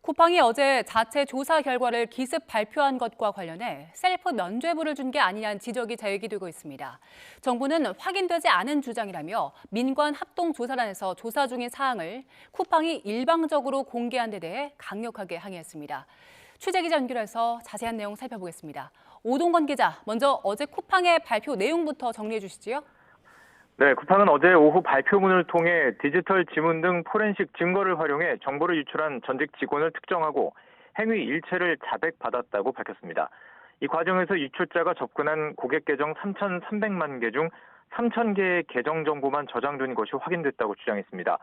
쿠팡이 어제 자체 조사 결과를 기습 발표한 것과 관련해 셀프 면죄부를 준 게 아니냐는 지적이 제기되고 있습니다. 정부는 확인되지 않은 주장이라며 민관 합동조사단에서 조사 중인 사항을 쿠팡이 일방적으로 공개한 데 대해 강력하게 항의했습니다. 취재기자 연결해서 자세한 내용 살펴보겠습니다. 오동건 기자, 먼저 어제 쿠팡의 발표 내용부터 정리해 주시지요. 네, 쿠팡은 어제 오후 발표문을 통해 디지털 지문 등 포렌식 증거를 활용해 정보를 유출한 전직 직원을 특정하고 행위 일체를 자백받았다고 밝혔습니다. 이 과정에서 유출자가 접근한 고객 계정 3,300만 개 중 3,000개의 계정 정보만 저장된 것이 확인됐다고 주장했습니다.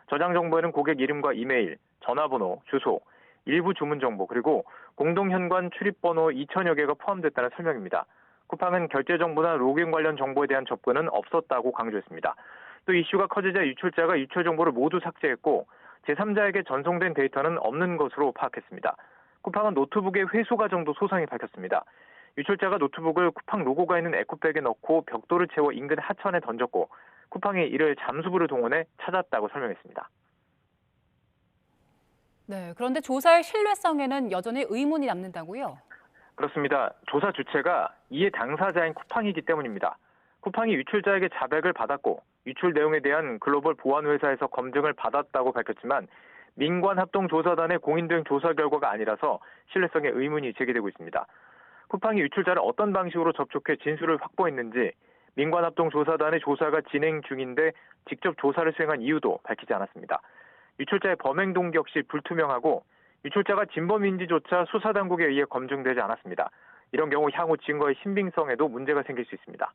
저장 정보에는 고객 이름과 이메일, 전화번호, 주소, 일부 주문 정보, 그리고 공동현관 출입번호 2,000여 개가 포함됐다는 설명입니다. 쿠팡은 결제 정보나 로그인 관련 정보에 대한 접근은 없었다고 강조했습니다. 또 이슈가 커지자 유출자가 유출 정보를 모두 삭제했고 제3자에게 전송된 데이터는 없는 것으로 파악했습니다. 쿠팡은 노트북의 회수 과정도 소상히 밝혔습니다. 유출자가 노트북을 쿠팡 로고가 있는 에코백에 넣고 벽돌을 채워 인근 하천에 던졌고 쿠팡이 이를 잠수부를 동원해 찾았다고 설명했습니다. 네, 그런데 조사의 신뢰성에는 여전히 의문이 남는다고요? 그렇습니다. 조사 주체가 이해 당사자인 쿠팡이기 때문입니다. 쿠팡이 유출자에게 자백을 받았고 유출 내용에 대한 글로벌 보안 회사에서 검증을 받았다고 밝혔지만 민관합동조사단의 공인된 조사 결과가 아니라서 신뢰성에 의문이 제기되고 있습니다. 쿠팡이 유출자를 어떤 방식으로 접촉해 진술을 확보했는지 민관합동조사단의 조사가 진행 중인데 직접 조사를 수행한 이유도 밝히지 않았습니다. 유출자의 범행 동기 역시 불투명하고 유출자가 진범인지조차 수사당국에 의해 검증되지 않았습니다. 이런 경우 향후 증거의 신빙성에도 문제가 생길 수 있습니다.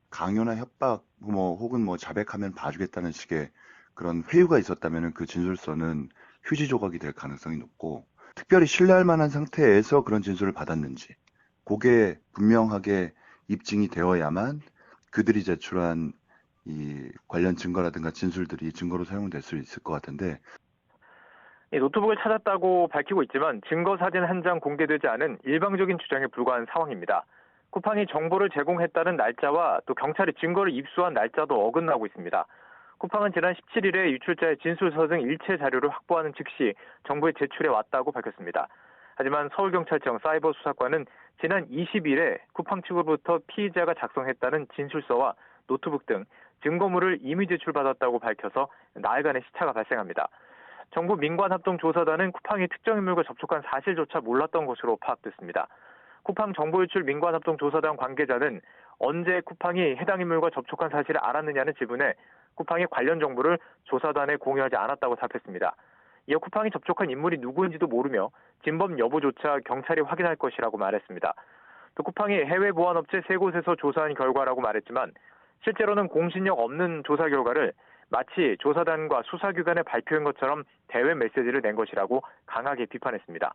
강요나 협박, 혹은 자백하면 봐주겠다는 식의 그런 회유가 있었다면 그 진술서는 휴지 조각이 될 가능성이 높고, 특별히 신뢰할 만한 상태에서 그런 진술을 받았는지, 그게 분명하게 입증이 되어야만 그들이 제출한 이 관련 증거라든가 진술들이 증거로 사용될 수 있을 것 같은데, 노트북을 찾았다고 밝히고 있지만 증거 사진 한 장 공개되지 않은 일방적인 주장에 불과한 상황입니다. 쿠팡이 정보를 제공했다는 날짜와 또 경찰이 증거를 입수한 날짜도 어긋나고 있습니다. 쿠팡은 지난 17일에 유출자의 진술서 등 일체 자료를 확보하는 즉시 정부에 제출해 왔다고 밝혔습니다. 하지만 서울경찰청 사이버수사과는 지난 20일에 쿠팡 측으로부터 피의자가 작성했다는 진술서와 노트북 등 증거물을 이미 제출받았다고 밝혀서 나흘간의 시차가 발생합니다. 정부 민관합동조사단은 쿠팡이 특정 인물과 접촉한 사실조차 몰랐던 것으로 파악됐습니다. 쿠팡 정보유출 민관합동조사단 관계자는 언제 쿠팡이 해당 인물과 접촉한 사실을 알았느냐는 질문에 쿠팡이 관련 정보를 조사단에 공유하지 않았다고 답했습니다. 이어 쿠팡이 접촉한 인물이 누구인지도 모르며 진범 여부조차 경찰이 확인할 것이라고 말했습니다. 또 쿠팡이 해외 보안업체 3곳에서 조사한 결과라고 말했지만 실제로는 공신력 없는 조사 결과를 마치 조사단과 수사기관에 발표한 것처럼 대외 메시지를 낸 것이라고 강하게 비판했습니다.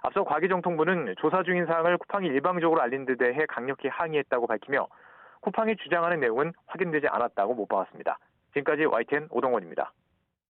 앞서 과기정통부는 조사 중인 사항을 쿠팡이 일방적으로 알린 데 대해 강력히 항의했다고 밝히며 쿠팡이 주장하는 내용은 확인되지 않았다고 못 박았습니다. 지금까지 YTN 오동원입니다.